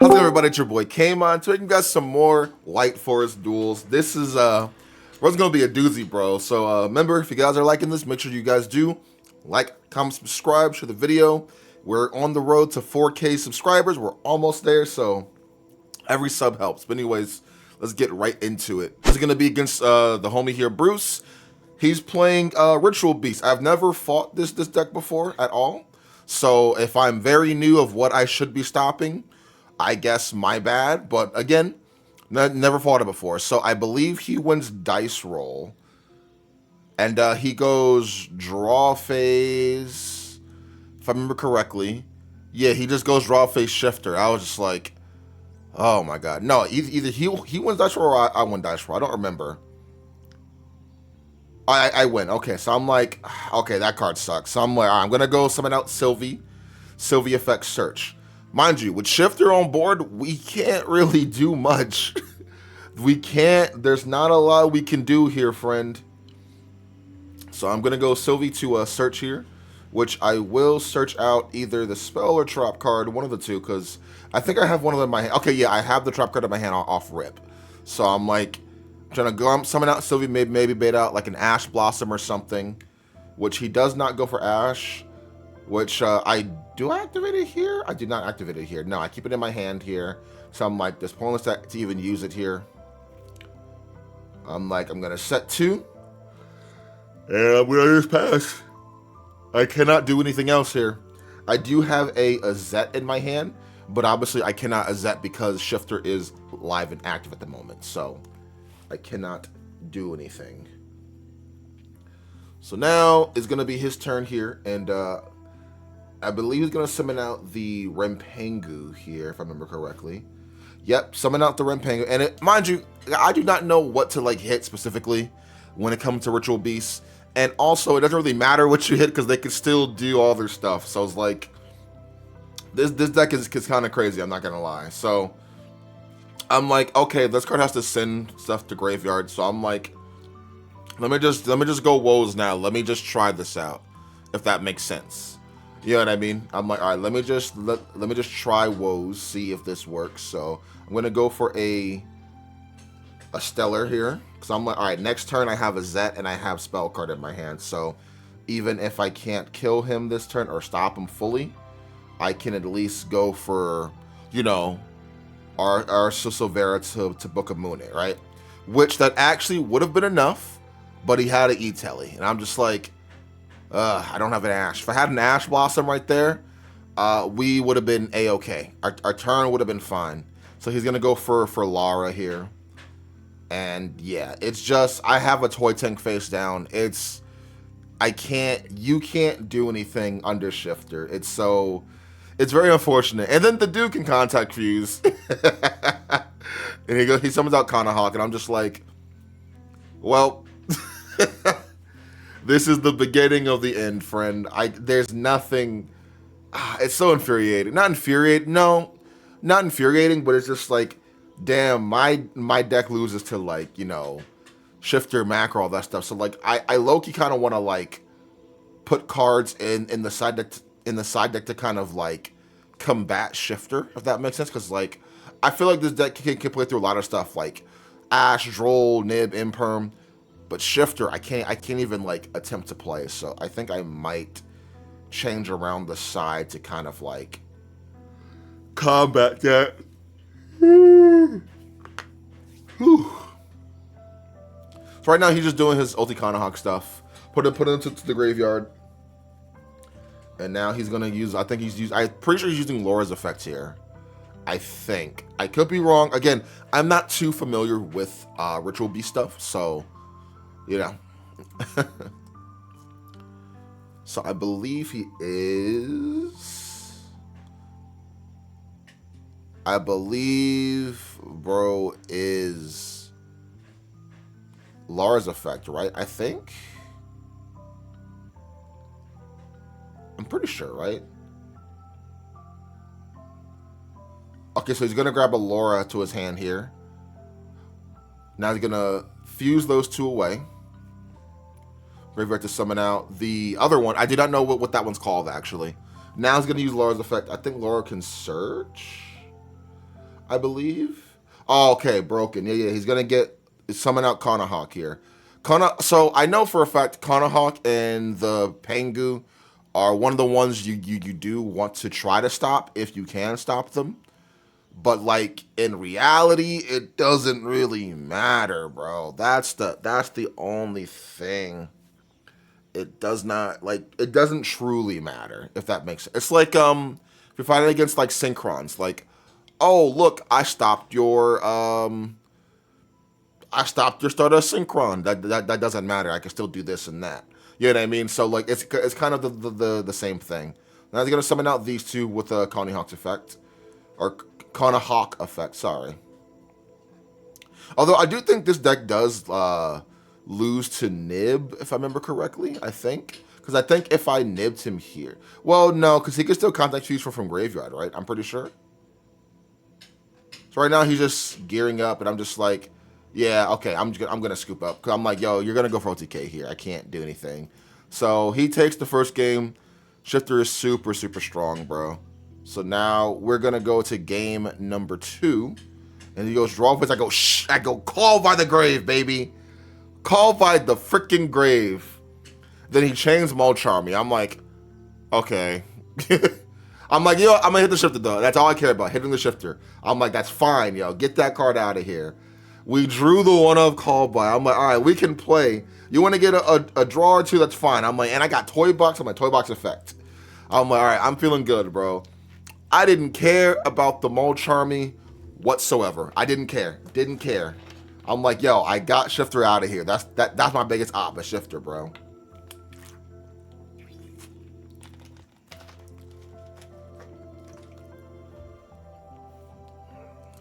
How's it going, everybody? It's your boy Kamon, taking you guys some more Light Forest duels. This is what's gonna be a doozy, bro. So remember, if you guys are liking this, make sure you guys do like, comment, subscribe, share the video. We're on the road to 4K subscribers. We're almost there, so every sub helps. But anyways, let's get right into it. This is gonna be against the homie here, Bruce. He's playing Ritual Beast. I've never fought this deck before at all. So if I'm very new of what I should be stopping, I guess my bad. But again, never fought it before. So I believe he wins dice roll. And he goes draw phase, if I remember correctly. Yeah, he just goes draw phase shifter. I was just like, oh my god. No, either he wins dice roll or I win dice roll. I don't remember. I win. Okay, so I'm like, okay, that card sucks. So I'm like, I'm going to go summon out Sylvie Effect Search. Mind you, with Shifter on board, we can't really do much. We can't, there's not a lot we can do here, friend. So I'm going to go Sylvie to search here, which I will search out either the spell or trap card, one of the two, because I think I have one of them in my hand. Okay, yeah, I have the trap card in my hand off rip. So I'm like, trying to go summon out Sylvie, maybe bait out like an Ash Blossom or something, which he does not go for Ash, which I do activate it here. I do not activate it here. No, I keep it in my hand here. So I'm like, this pointless to even use it here. I'm like, I'm gonna set 2, and I'm gonna just pass. I cannot do anything else here. I do have a Zet in my hand, but obviously I cannot Zet because Shifter is live and active at the moment. So I cannot do anything. So now it's going to be his turn here, and I believe he's going to summon out the Rempengu here, if I remember correctly. Yep, summon out the Rempengu, and mind you, I do not know what to like hit specifically when it comes to Ritual Beasts, and also it doesn't really matter what you hit because they can still do all their stuff. So it's like, this deck is kind of crazy, I'm not going to lie. So I'm like, okay, this card has to send stuff to graveyard, so I'm like, let me just go woes now. Let me just try this out, if that makes sense. You know what I mean? I'm like, all right, let me just try woes, see if this works. So I'm gonna go for a stellar here, because I'm like, all right, next turn I have a Zet and I have spell card in my hand. So even if I can't kill him this turn or stop him fully, I can at least go for, you know, our Silvera to Book of Moon, right? Which that actually would have been enough, but he had an E-Telly. And I'm just like, I don't have an Ash. If I had an Ash Blossom right there, we would have been A-okay. Our turn would have been fine. So he's going to go for Lara here. And yeah, it's just, I have a Toy Tank face down. You can't do anything under Shifter. It's very unfortunate. And then the dude can contact Fuse. And he summons out Kanahawk, and I'm just like, well, this is the beginning of the end, friend. There's nothing. It's so infuriating. Not infuriating, no. Not infuriating, but it's just like, damn, my deck loses to, like, you know, Shifter, Macro, all that stuff. So like I low-key kind of want to like put cards in the side deck to kind of like combat Shifter, if that makes sense, because like I feel like this deck can play through a lot of stuff like Ash, Droll, Nib, Imperm, but Shifter I can't even like attempt to play. So I think I might change around the side to kind of like combat that. So right now he's just doing his Ulti Kanahawk stuff. Put it into the graveyard. And now he's gonna use, I'm pretty sure he's using Laura's effect here. I think. I could be wrong. Again, I'm not too familiar with Ritual Beast stuff, so, you know. So I believe he is. I believe bro is Laura's effect, right? I think. I'm pretty sure, right? Okay, so he's going to grab a Laura to his hand here. Now he's going to fuse those two away. Graveyard to summon out the other one. I do not know what that one's called, actually. Now he's going to use Laura's effect. I think Laura can search. I believe. Oh, okay, broken. Yeah, yeah. He's gonna get summon out Kanahawk here. So I know for a fact Kanahawk and the Pengu are one of the ones you do want to try to stop if you can stop them. But like in reality, it doesn't really matter, bro. That's the only thing. It doesn't truly matter, if that makes sense. It's like if you're fighting against like Synchrons, like, oh look, I stopped your start of Synchron. That doesn't matter. I can still do this and that. You know what I mean? So like it's kind of the same thing. Now he's gonna summon out these two with a Kanahawk effect. Or Kanahawk effect, sorry. Although I do think this deck does lose to Nib, if I remember correctly, I think. Because I think if I nibbed him here... Well, no, because he can still contact Fuse from Graveyard, right? I'm pretty sure. So right now he's just gearing up, and I'm just like, yeah, okay, I'm going to scoop up. Because I'm like, yo, you're going to go for OTK here. I can't do anything. So he takes the first game. Shifter is super, super strong, bro. So now we're going to go to game number 2. And he goes, draw voice. I go, shh. I go, call by the grave, baby. Call by the freaking grave. Then he chains Molchar me. I'm like, okay. I'm like, yo, I'm going to hit the shifter, though. That's all I care about, hitting the shifter. I'm like, that's fine, yo. Get that card out of here. We drew the one of call by. I'm like, all right, we can play. You want to get a draw or two? That's fine. I'm like, and I got Toy Box on my Toy Box effect. I'm like, all right, I'm feeling good, bro. I didn't care about the Molchar me whatsoever. I didn't care. Didn't care. I'm like, yo, I got Shifter out of here. That's my biggest op, a Shifter, bro.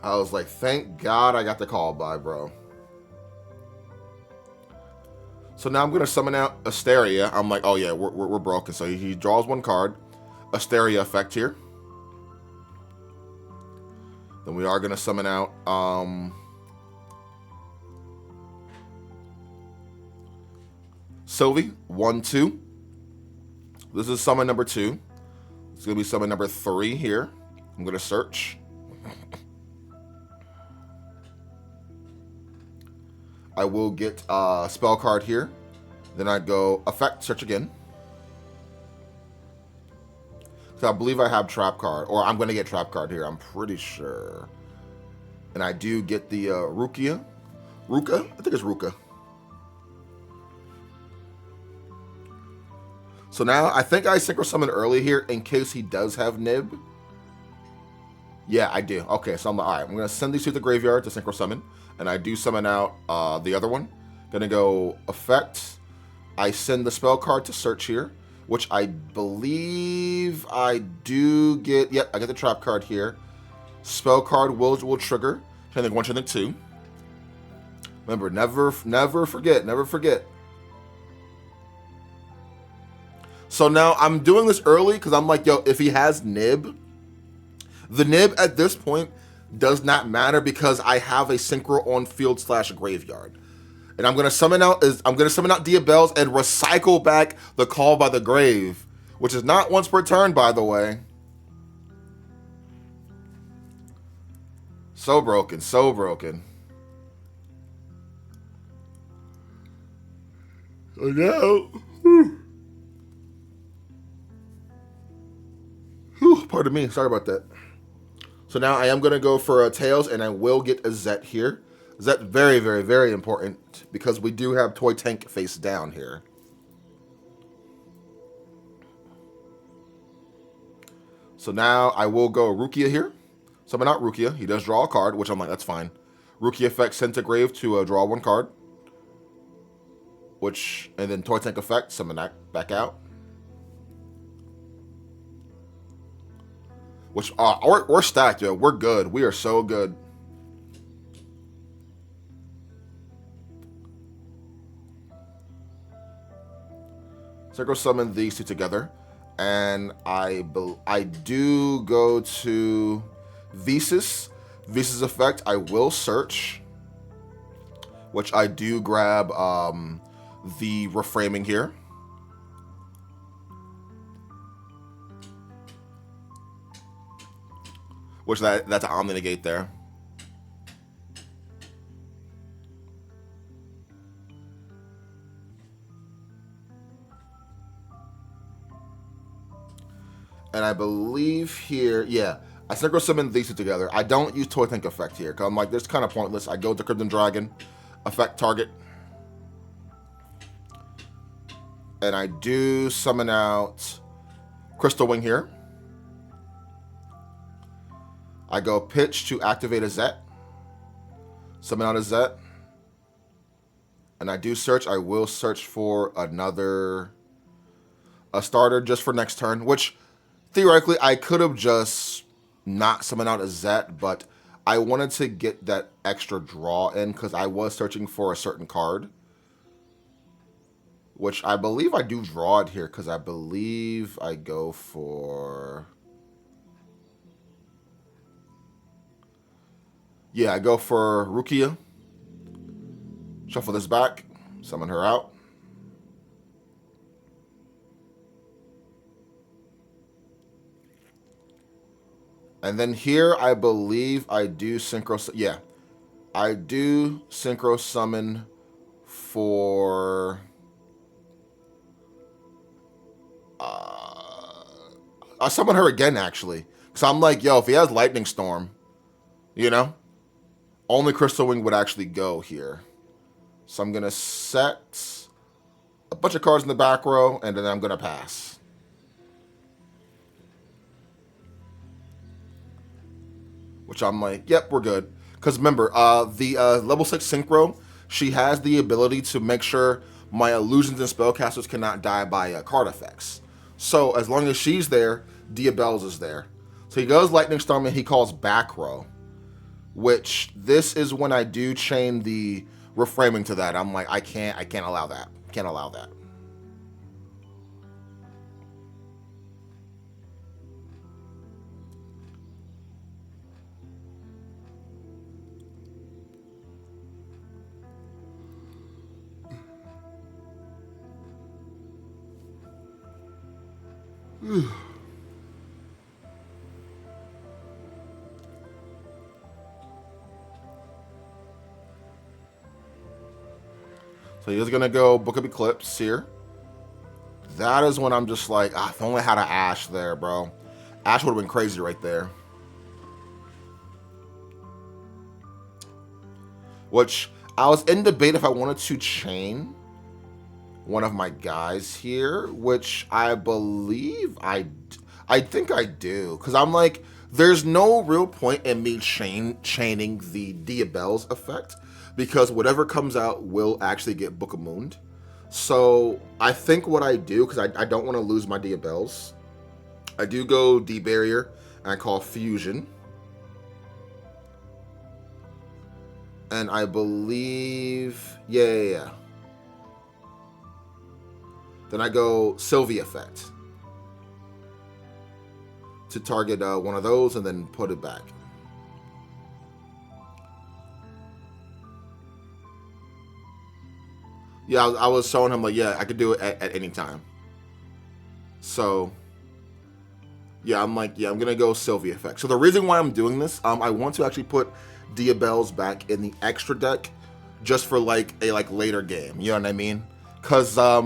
I was like, thank God I got the call by, bro. So now I'm going to summon out Asteria. I'm like, oh yeah, we're broken. So he draws one card. Asteria effect here. Then we are going to summon out Sylvie, 1-2. This is summon number 2. It's going to be summon number 3 here. I'm going to search. I will get a spell card here. Then I go effect, search again. So I believe I have trap card, or I'm going to get trap card here. I'm pretty sure. And I do get the Ruka? I think it's Ruka. So now I think I synchro summon early here in case he does have Nib. Yeah, I do. Okay, so I'm like, all right, I'm going to send these to the graveyard to synchro summon. And I do summon out the other one. Going to go effect. I send the spell card to search here, which I believe I do get. Yep, I get the trap card here. Spell card will trigger. Turning 1, turning 2. Remember, never forget, never forget. So now I'm doing this early because I'm like, yo, if he has Nib, the Nib at this point does not matter because I have a synchro on field / graveyard. And I'm gonna summon out Diabells and recycle back the call by the grave, which is not once per turn, by the way. So broken, so broken. I know. Pardon me, sorry about that. So now I am going to go for a Tails, and I will get a Zet here. Zet, very, very, very important, because we do have Toy Tank face down here. So now I will go Rukia here. Summon out Rukia. He does draw a card, which I'm like, that's fine. Rukia effect, send to grave to draw one card. And then Toy Tank effect, summon that back out. Which, we're stacked, yo. We're good. We are so good. So I go summon these two together. And I do go to Visas. Visas effect, I will search. Which I do grab the reframing here. Which that's an Omni-Negate there. And I believe here, yeah, I synchro summon these two together. I don't use Toy Tank effect here, because I'm like, this is kind of pointless. I go to Crimson Dragon, effect target. And I do summon out Crystal Wing here. I go pitch to activate a Zet. Summon out a Zet. And I do search. I will search for a starter just for next turn, which theoretically I could have just not summoned out a Zet, but I wanted to get that extra draw in because I was searching for a certain card, which I believe I do draw it here because I believe I go for... Yeah, I go for Rukia. Shuffle this back. Summon her out. And then here, I believe I do synchro... Yeah. I do synchro summon for... I summon her again, actually. Because I'm like, yo, if he has Lightning Storm, you know? Only Crystal Wing would actually go here. So I'm going to set a bunch of cards in the back row, and then I'm going to pass. Which I'm like, yep, we're good. Because remember, the level 6 Synchro, she has the ability to make sure my illusions and spellcasters cannot die by card effects. So as long as she's there, Diabell's is there. So he goes Lightning Storm and he calls back row. Which this is when I do chain the reframing to that. I'm like, I can't allow that. Can't allow that. So he's going to go Book of Eclipse here. That is when I'm just like, if I only had an Ash there, bro. Ash would have been crazy right there. Which, I was in debate if I wanted to chain one of my guys here, which I believe I think I do. Because I'm like, there's no real point in me chaining the Diabell's effect. Because whatever comes out will actually get Book of Moon. So I think what I do, because I don't want to lose my Diabell's, I do go D-Barrier and I call Fusion. And I believe, yeah. Then I go Sylvie Effect to target one of those and then put it back. Yeah, I was showing him like, yeah, I could do it at any time. So, yeah, I'm like, yeah, I'm gonna go Sylvie Effect. So the reason why I'm doing this, I want to actually put Diabell's back in the extra deck, just for like a later game. You know what I mean? Because I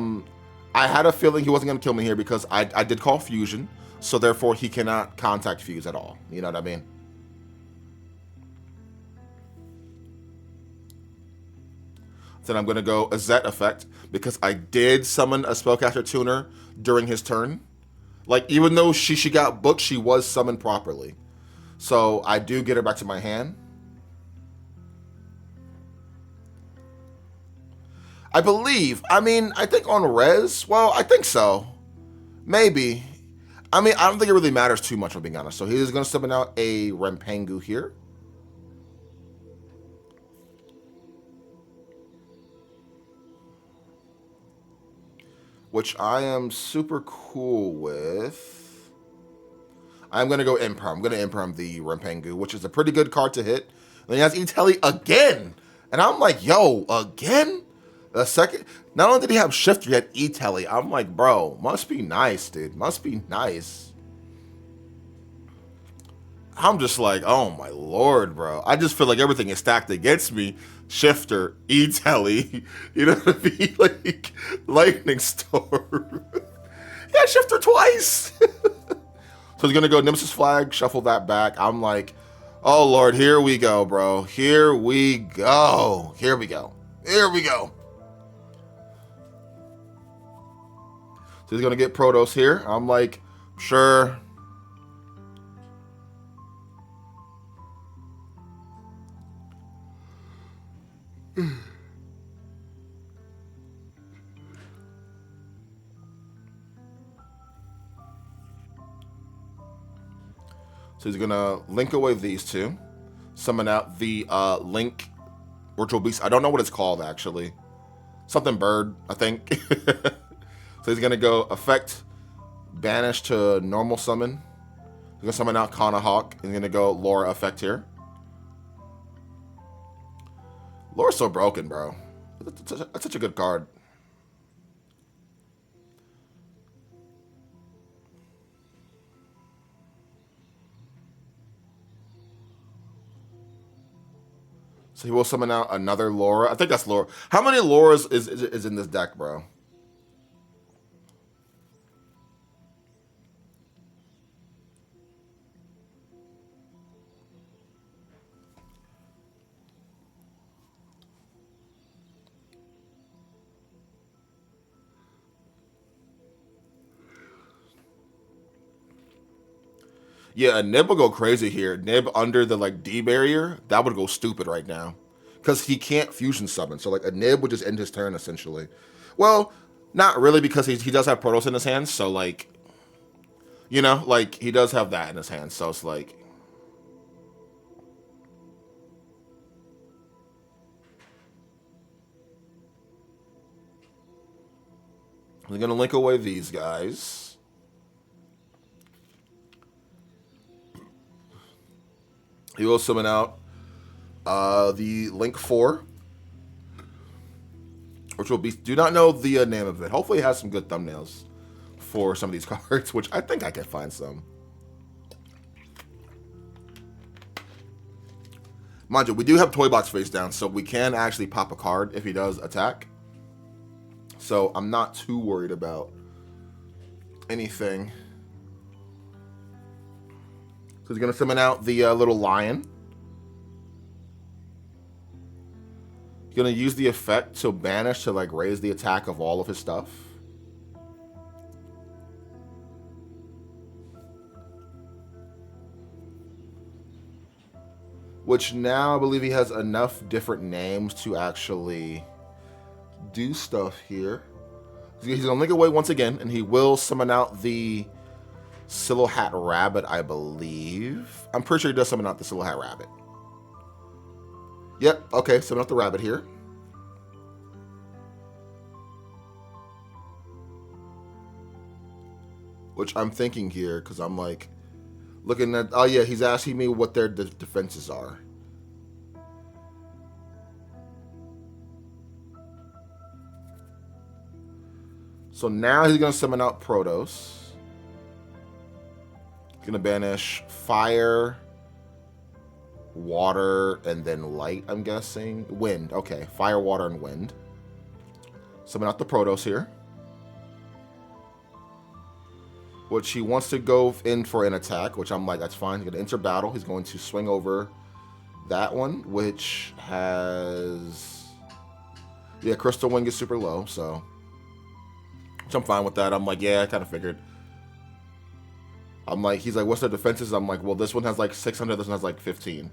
had a feeling he wasn't gonna kill me here because I did call Fusion, so therefore he cannot contact Fuse at all. You know what I mean? Then I'm going to go a Zet effect because I did summon a Spellcaster Tuner during his turn. Like, even though she got booked, she was summoned properly. So I do get her back to my hand. I believe. I mean, I think on res, well, I think so. Maybe. I mean, I don't think it really matters too much, if I'm being honest. So he's going to summon out a Rempengu here. Which I am super cool with. I'm going to go Imperm. I'm going to Imperm the Rempengu, which is a pretty good card to hit. And then he has E-Telly again. And I'm like, yo, again? The second, not only did he have Shifter, he had E-Telly. I'm like, bro, must be nice, dude. Must be nice. I'm just like, oh my lord, bro. I just feel like everything is stacked against me. Shifter, E-Telly, you know what I mean? Like, Lightning Storm. Yeah, Shifter twice. So he's gonna go Nemesis Flag, shuffle that back. I'm like, oh Lord, here we go, bro. Here we go. Here we go. Here we go. So he's gonna get Protos here. I'm like, sure. So he's gonna link away these two, summon out the Link Virtual Beast. I don't know what it's called actually. Something bird, I think. So he's gonna go effect, banish to normal summon. He's gonna summon out Kana Hawk. He's gonna go Laura effect here. Laura's so broken, bro. That's such a good card. So he will summon out another Laura. I think that's Laura. How many Lauras is in this deck, bro? Yeah, a Nib would go crazy here. Nib under the like D barrier, that would go stupid right now. Because he can't fusion summon. So like a Nib would just end his turn essentially. Well, not really because he does have Protos in his hands, so like, you know, like he does have that in his hands, so it's like, we're gonna link away these guys. He will summon out the Link 4, which will be, do not know the name of it. Hopefully it has some good thumbnails for some of these cards, which I think I can find some. Mind you, we do have Toy Box face down, so we can actually pop a card if he does attack. So I'm not too worried about anything. So he's going to summon out the little lion. He's going to use the effect to banish to like raise the attack of all of his stuff. Which now I believe he has enough different names to actually do stuff here. He's going to link away once again, and he will summon out the Silo Hat Rabbit, I believe. I'm pretty sure he does summon out the Silo Hat Rabbit. Yep, okay, summon out the rabbit here. Which I'm thinking here, because I'm like, looking at, oh yeah, he's asking me what their defenses are. So now he's going to summon out Protos. He's going to banish fire, water, and then light, I'm guessing. Wind, okay. Fire, water, and wind. Summon out the Protos here. Which he wants to go in for an attack, which I'm like, that's fine. He's going to enter battle. He's going to swing over that one, which has... Yeah, Crystal Wing is super low, so... Which I'm fine with that. I'm like, yeah, I kind of figured. I'm like, he's like, what's their defenses? I'm like, well, this one has like 600, this one has like 15.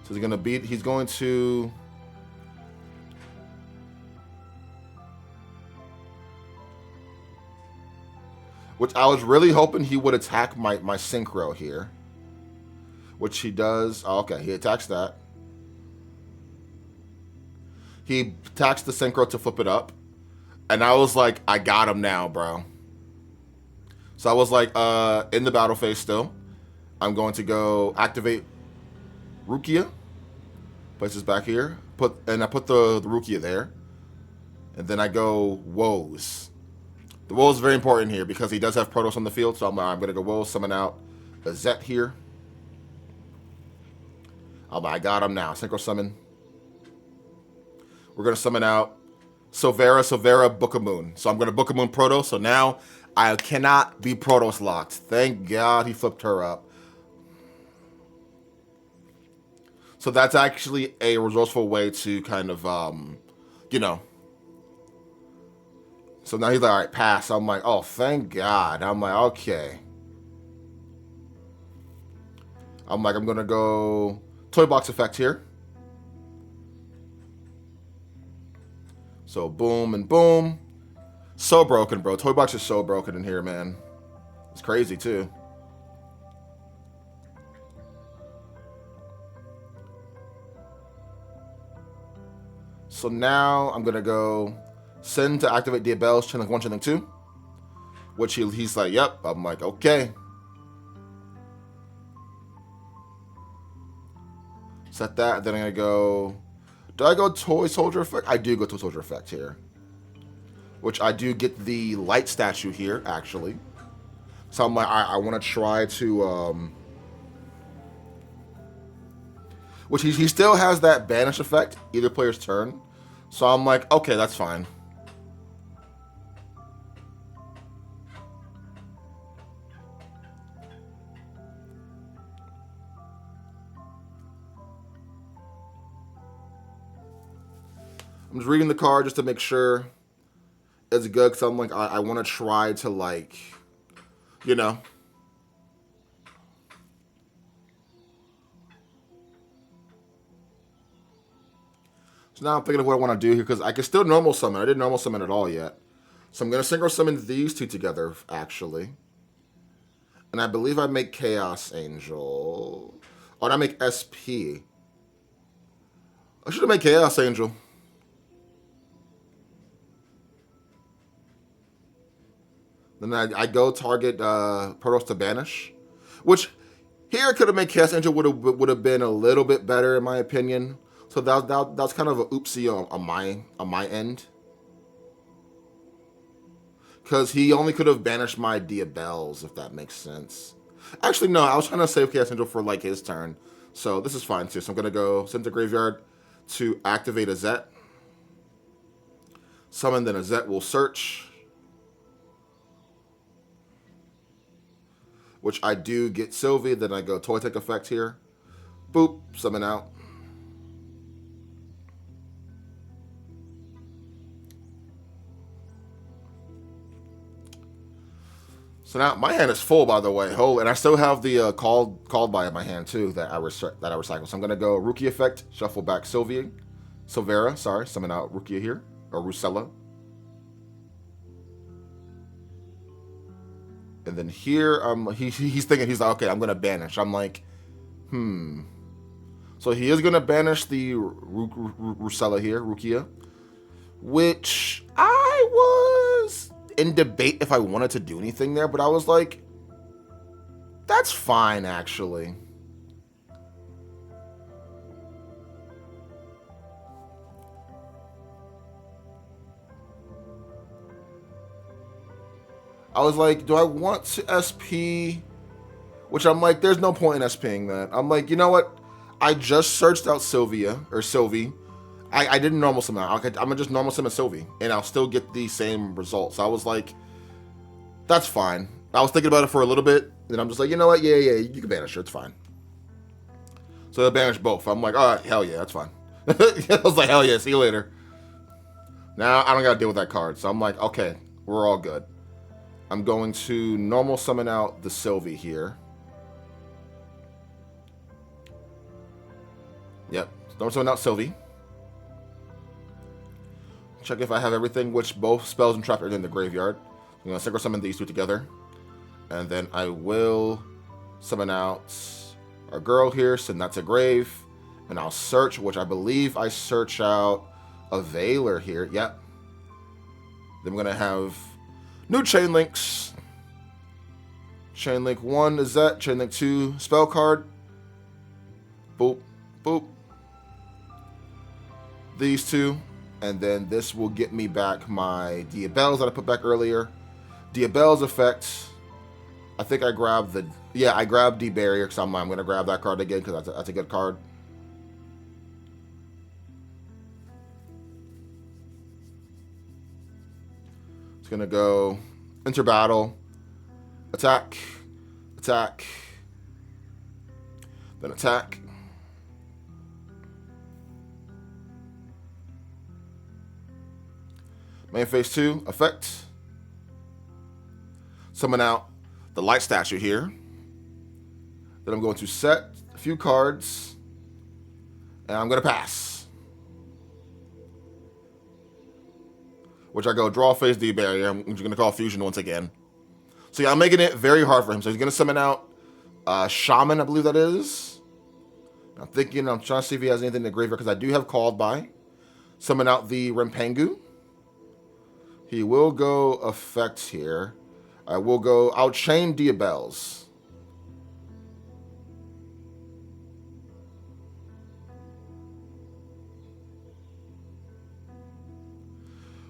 So he's going to beat, he's going to... Which I was really hoping he would attack my Synchro here. Which he does. Oh, okay, he attacks that. He attacks the Synchro to flip it up. And I was like, I got him now, bro. So I was like, in the battle phase still. I'm going to go activate Rukia. Place this back here. I put the Rukia there. And then I go Woes. The Woes is very important here because he does have Protos on the field. So I'm going to go Woes, summon out a Zet here. I got him now. Synchro summon. We're going to summon out Silvera, Book of Moon. So I'm going to Book of Moon Proto. So now I cannot be Protoss locked. Thank God he flipped her up. So that's actually a resourceful way to kind of, you know. So now he's like, all right, pass. I'm like, oh, thank God. I'm like, okay. I'm like, I'm going to go toy box effect here. So boom and boom. So broken, bro. Toy box is so broken in here, man. It's crazy, too. So now I'm going to go send to activate the bells, chain link 1, chain link 2. Which he's like, yep. I'm like, okay. Set that. Then I'm going to go... Do I go toy soldier effect? I do go toy soldier effect here. Which I do get the light statue here, actually. So I'm like, I want to try to... Which he still has that banish effect, either player's turn. So I'm like, okay, that's fine. I'm just reading the card just to make sure it's good. Because I'm like, I want to try to, like, you know. So now I'm thinking of what I want to do here. Because I can still normal summon. I didn't normal summon at all yet. So I'm going to synchro summon these two together, actually. And I believe I make Chaos Angel. Oh, and I make SP. I should have made Chaos Angel. Then I go target Protoss to banish. Which, here could have made Chaos Angel would have been a little bit better in my opinion. So that's kind of a oopsie on my end. Because he only could have banished my Diabells, if that makes sense. Actually, no, I was trying to save Chaos Angel for like his turn. So this is fine too. So I'm going to go send to Graveyard to activate a Zet. Summon, then a Zet will search. Which I do get Sylvie, then I go Toy Tech effect here. Boop, summon out. So now my hand is full, by the way. Oh, and I still have the called by in my hand too that I recycle. So I'm gonna go Rookie effect, shuffle back Silvera, sorry, summon out Rukia here or Rusella. And then here, he's thinking, he's like, okay, I'm gonna banish. I'm like, So he is gonna banish the Rusella here, Rukia, which I was in debate if I wanted to do anything there, but I was like, that's fine, actually. I was like, do I want to SP? Which I'm like, there's no point in SPing that. I'm like, you know what? I just searched out Sylvie. I didn't normal summon. I'm gonna just normal summon Sylvie, and I'll still get the same results. I was like, that's fine. I was thinking about it for a little bit, and I'm just like, you know what? Yeah, you can banish her. It's fine. So I banished both. I'm like, all right, hell yeah, that's fine. I was like, hell yeah, see you later. Now I don't gotta deal with that card, so I'm like, okay, we're all good. I'm going to normal summon out the Sylvie here. Yep, normal summon out Sylvie. Check if I have everything, which both spells and traps are in the graveyard. I'm going to synchro summon these two together. And then I will summon out our girl here, send that to grave. And I'll search, which I believe I search out a Veiler here. Yep. Then we're going to have new chain links. Chain link 1 is that. Chain link 2 spell card. Boop, boop. These two. And then this will get me back my Diabells that I put back earlier. Diabells effect. I think I grabbed the... Yeah, I grabbed D-Barrier because I'm going to grab that card again because that's a good card. It's going to go enter battle, attack, attack, then attack. Main phase 2, effect. Summon out the light statue here. Then I'm going to set a few cards, and I'm going to pass. Which I go draw phase D barrier. I'm just going to call fusion once again. So yeah, I'm making it very hard for him. So he's going to summon out Shaman, I believe that is. I'm trying to see if he has anything in the graveyard, because I do have Called By. Summon out the Rempengu. He will go effects here. I'll chain Diabels.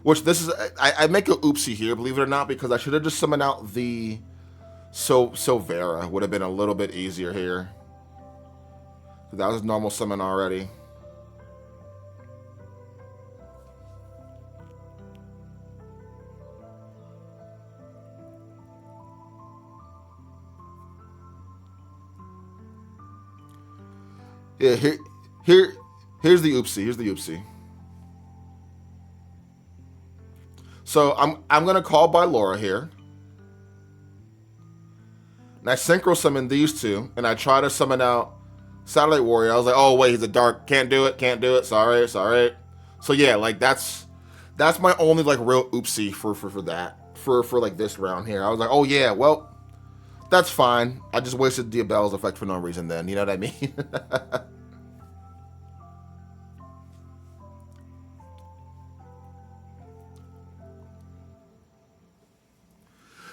Which this is, I make a oopsie here, believe it or not, because I should have just summoned out the Silvera. Would have been a little bit easier here. That was normal summon already. Yeah, here's the oopsie. So I'm gonna call by Laura here. And I synchro summon these two, and I try to summon out Satellite Warrior. I was like, oh wait, he's a dark. Can't do it. Sorry. So yeah, like that's my only like real oopsie for that. For like this round here. I was like, oh yeah, well, that's fine. I just wasted Diabel's effect for no reason then, you know what I mean?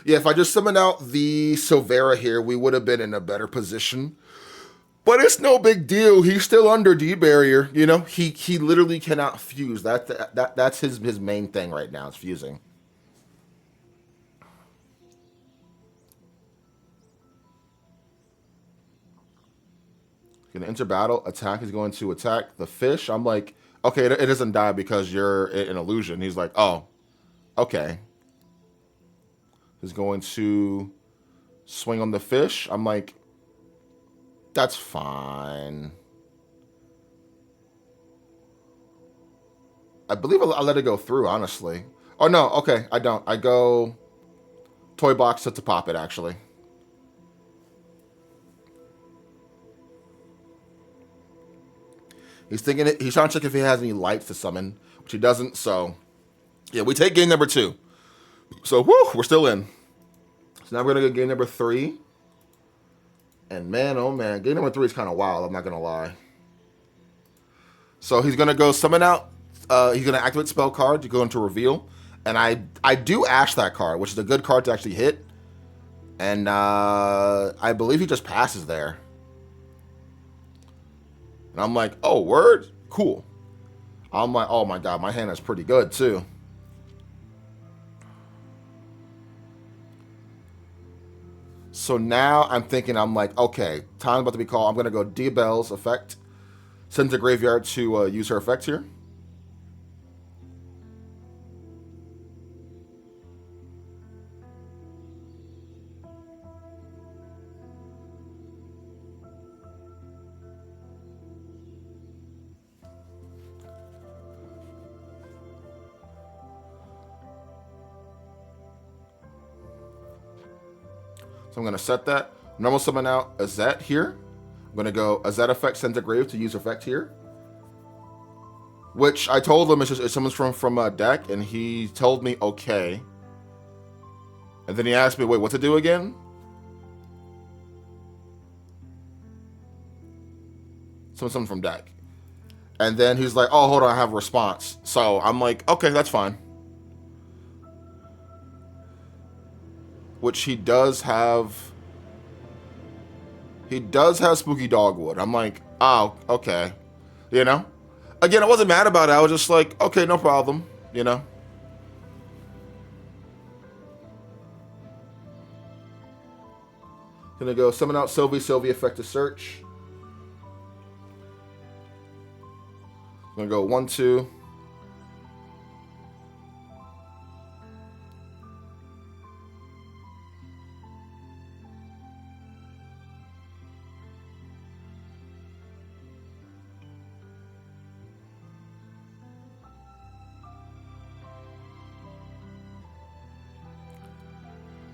Yeah, if I just summoned out the Silvera here, we would have been in a better position. But it's no big deal. He's still under D barrier. You know, he literally cannot fuse. That's his main thing right now. It's fusing. Gonna enter battle. Attack is going to attack the fish. I'm like, okay, it doesn't die because you're an illusion. He's like, oh, okay. Is going to swing on the fish. I'm like, that's fine. I believe I let it go through, honestly. Oh, no. Okay, I don't. I go toy box to pop it, actually. He's thinking it. He's trying to check if he has any lights to summon, which he doesn't. So, yeah, we take game number 2. So, whoo, we're still in. So now we're going to go game number 3. And man, oh man, game number 3 is kind of wild, I'm not going to lie. So he's going to go summon out. He's going to activate spell card to go into reveal. And I do ash that card, which is a good card to actually hit. And I believe he just passes there. And I'm like, oh, word? Cool. I'm like, oh my god, my hand is pretty good too. So now I'm thinking, I'm like, okay, time's about to be called. I'm going to go Diabel's effect. Send to graveyard to use her effect here. So I'm going to set that. Normal summon out Azet here. I'm going to go Azet effect, send to grave to use effect here. Which I told him it's someone's from a deck, and he told me okay. And then he asked me, wait, what to do again? Someone from deck. And then he's like, oh, hold on, I have a response. So I'm like, okay, that's fine. Which he does have. He does have Spooky Dogwood. I'm like, oh, okay. You know? Again, I wasn't mad about it. I was just like, okay, no problem. You know? Gonna go summon out Sylvie effect to search. Gonna go 1, 2.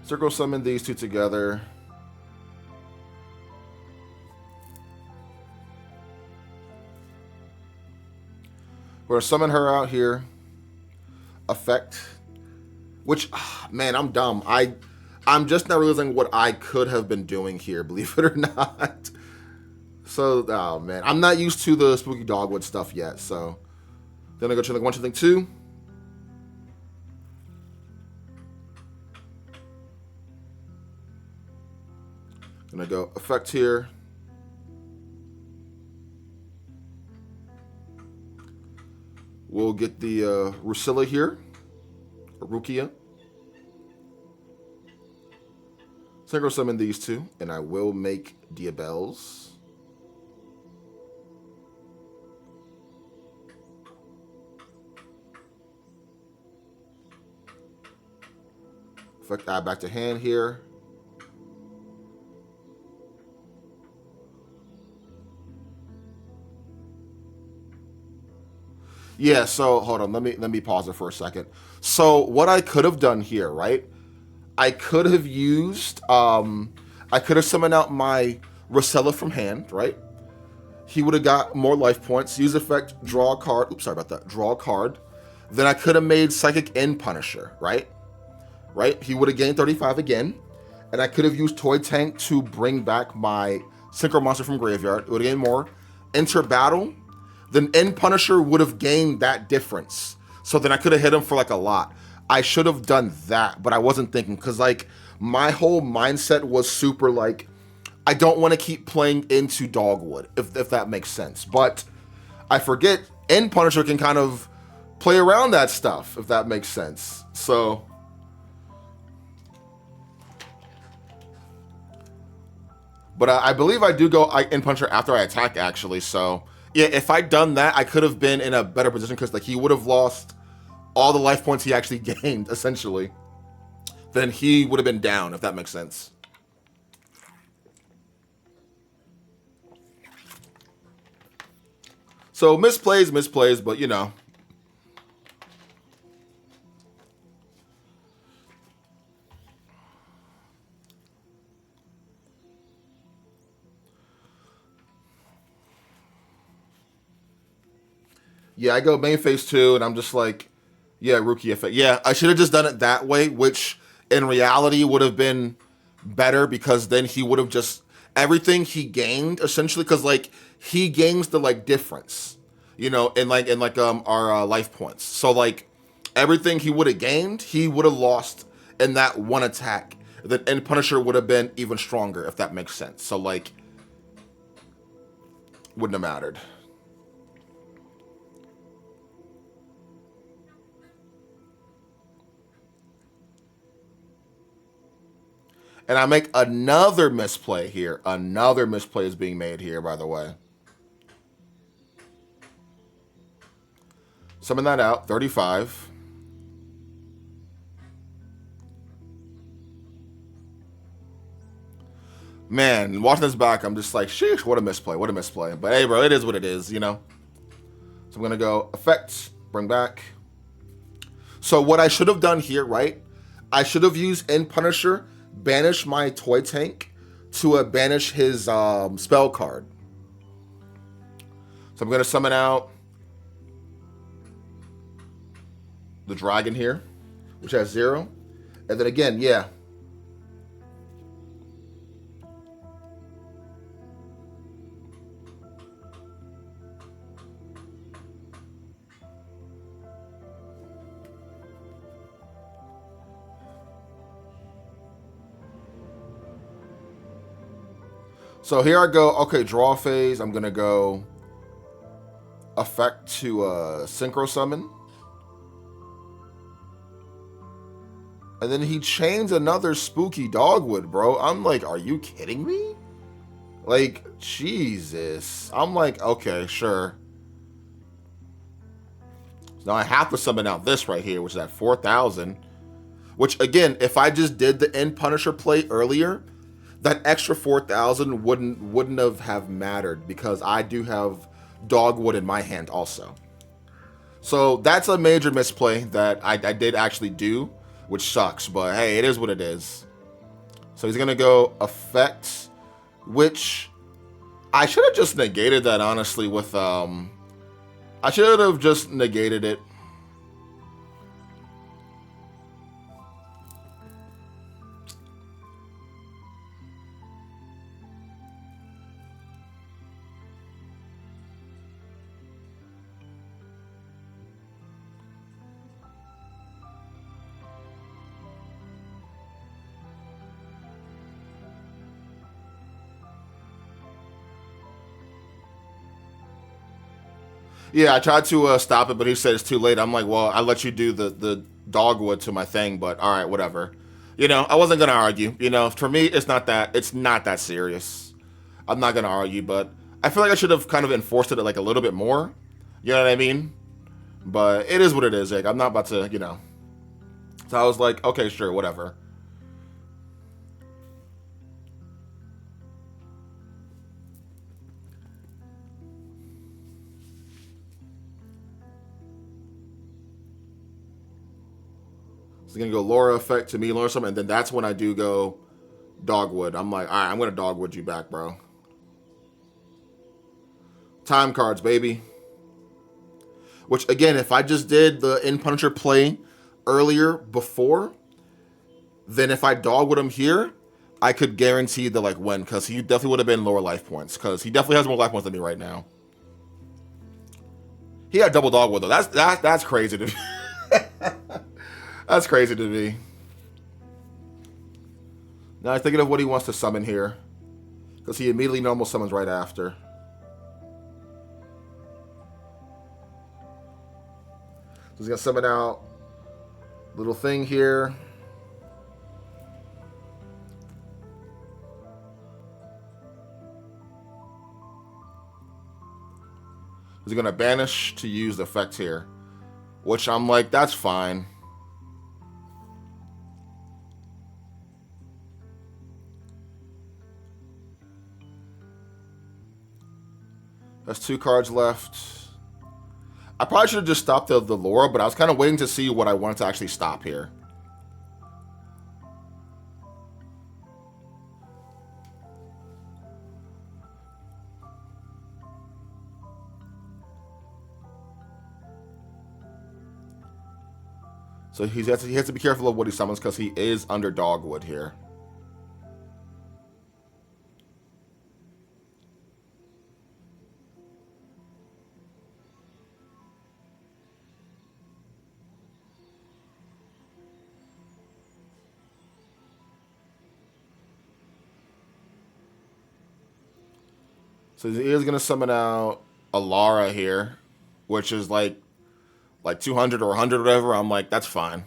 Synchro summon these two together. We're gonna summon her out here. Effect. Which, man, I'm dumb. I'm just not realizing what I could have been doing here, believe it or not. So, oh man, I'm not used to the spooky dogwood stuff yet. So, then I go to like 1, 2, 2. Gonna go effect here. We'll get the Rusilla here, or Rukia. Synchro summon these two, and I will make Diabells. Effect add back to hand here. Yeah, so hold on, let me pause it for a second. So what I could have done here, right? I could have used I could have summoned out my Rusella from hand, right? He would have got more life points. Use effect, draw a card. Oops, sorry about that. Draw a card. Then I could have made Psychic End Punisher, right? Right? He would have gained 35 again. And I could have used Toy Tank to bring back my Synchro Monster from Graveyard. It would have gained more. Enter battle. Then End Punisher would have gained that difference. So then I could have hit him for like a lot. I should have done that, but I wasn't thinking because like my whole mindset was super like, I don't want to keep playing into Dogwood, if that makes sense. But I forget End Punisher can kind of play around that stuff, if that makes sense. So, but I believe I do go End Punisher after I attack actually. So yeah, if I'd done that, I could have been in a better position because like he would have lost all the life points he actually gained, essentially. Then he would have been down, if that makes sense. So misplays, but you know. Yeah, I go main phase 2, and I'm just like, yeah, rookie effect. Yeah, I should have just done it that way, which in reality would have been better because then he would have just everything he gained essentially because like he gains the like difference, you know, in our life points. So like everything he would have gained, he would have lost in that one attack. Then End Punisher would have been even stronger if that makes sense. So like wouldn't have mattered. And I make another misplay here. Another misplay is being made here, by the way. Summon that out, 35. Man, watching this back, I'm just like, sheesh, what a misplay, what a misplay. But hey, bro, it is what it is, you know? So I'm going to go effects, bring back. So what I should have done here, right? I should have used End Punisher, banish my Toy Tank to banish his spell card. So I'm going to summon out the dragon here, which has 0. And then again, yeah. So here I go. Okay, draw phase. I'm going to go effect to synchro summon. And then he chains another spooky dogwood, bro. I'm like, are you kidding me? Like, Jesus. I'm like, okay, sure. Now I have to summon out this right here, which is at 4,000. Which, again, if I just did the End Punisher play earlier, that extra 4,000 wouldn't have mattered because I do have dogwood in my hand also. So that's a major misplay that I did actually do, which sucks. But hey, it is what it is. So he's going to go effect, which I should have just negated that, honestly, with, I should have just negated it. Yeah, I tried to stop it, but he said it's too late. I'm like, well, I let you do the dogwood to my thing, but all right, whatever. I wasn't gonna argue. For me, it's not that serious. I'm not gonna argue, but I feel like I should have kind of enforced it like a little bit more. You know what I mean? But it is what it is. Like, I'm not about to. So I was like, okay, sure, whatever. It's gonna go Laura effect to me, Laura something, and then that's when I do go dogwood. I'm like, all right, I'm gonna dogwood you back, bro. Time cards, baby. Which again, if I just did the in Punisher play earlier before, then if I dogwood him here, I could guarantee the like win, because he definitely would have been lower life points, because he definitely has more life points than me right now. He had double dogwood though. That's crazy to me. That's crazy to me. Now I'm thinking of what he wants to summon here, because he immediately normal summons right after. So he's gonna summon out little thing here. He's gonna banish to use the effect here, which I'm like, that's fine. That's 2 cards left. I probably should have just stopped the Laura, but I was kind of waiting to see what I wanted to actually stop here. So he has to be careful of what he summons, because he is under dogwood here. So he is going to summon out Alara here, which is like 200 or 100 or whatever. I'm like, that's fine.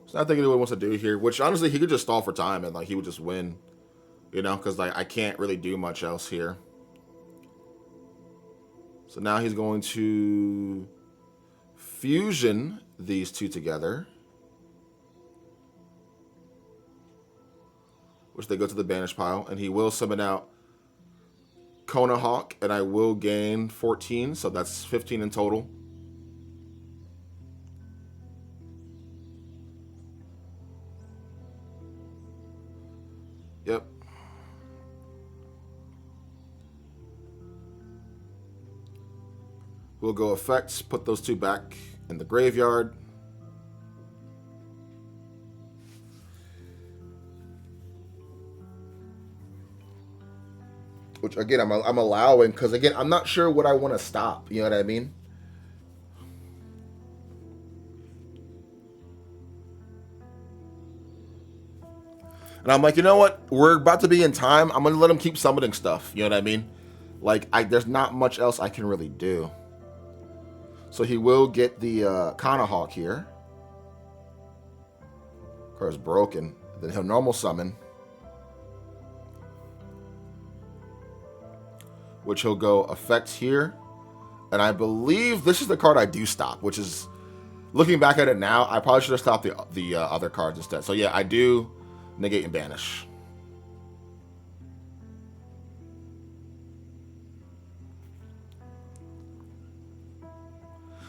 So I'm thinking what he wants to do here, which honestly he could just stall for time and like he would just win, because like I can't really do much else here. So now he's going to fusion these two together, which they go to the banish pile, and he will summon out Kona Hawk, and I will gain 14, so that's 15 in total. Yep. We'll go effects, put those 2 back in the graveyard. Which again, I'm allowing, because again, I'm not sure what I want to stop. You know what I mean? And I'm like, you know what? We're about to be in time. I'm gonna let him keep summoning stuff. You know what I mean? Like, there's not much else I can really do. So he will get the Kana Hawk here. Card's broken. Then he'll normal summon, which he'll go effects here. And I believe this is the card I do stop, which is, Looking back at it now, I probably should have stopped the other cards instead. So yeah, I do negate and banish.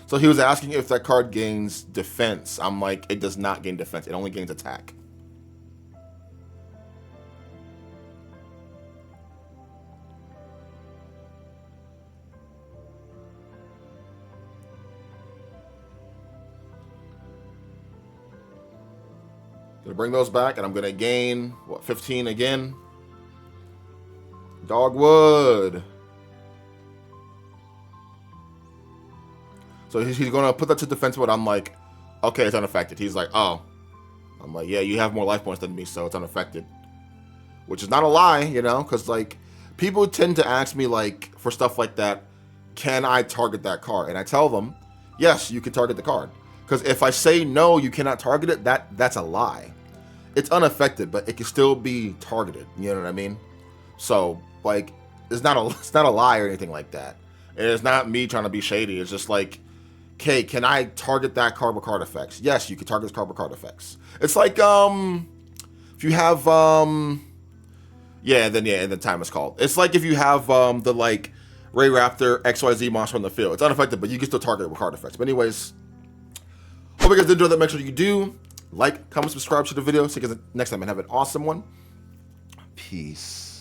So he was asking if that card gains defense. I'm like, it does not gain defense. It only gains attack. Gonna bring those back, and I'm gonna gain, what, 15 again? Dogwood. So he's gonna put that to defense mode. I'm like, okay, it's unaffected. He's like, oh. I'm like, yeah, you have more life points than me, so it's unaffected. Which is not a lie, you know, because, like, people tend to ask me, like, for stuff like that, can I target that card? And I tell them, yes, you can target the card. Because if I say no, you cannot target it, that's a lie. It's unaffected, but it can still be targeted. You know what I mean? So, like, it's not a lie or anything like that. And it's not me trying to be shady. It's just like, okay, can I target that card with card effects? Yes, you can target this card with card effects. It's like, if you have, and then time is called. It's like if you have, the, like, Ray Raptor XYZ monster on the field. It's unaffected, but you can still target it with card effects. But anyways, hope you guys did enjoy that. Make sure you do like, comment, subscribe to the video. See you guys next time and have an awesome one. Peace.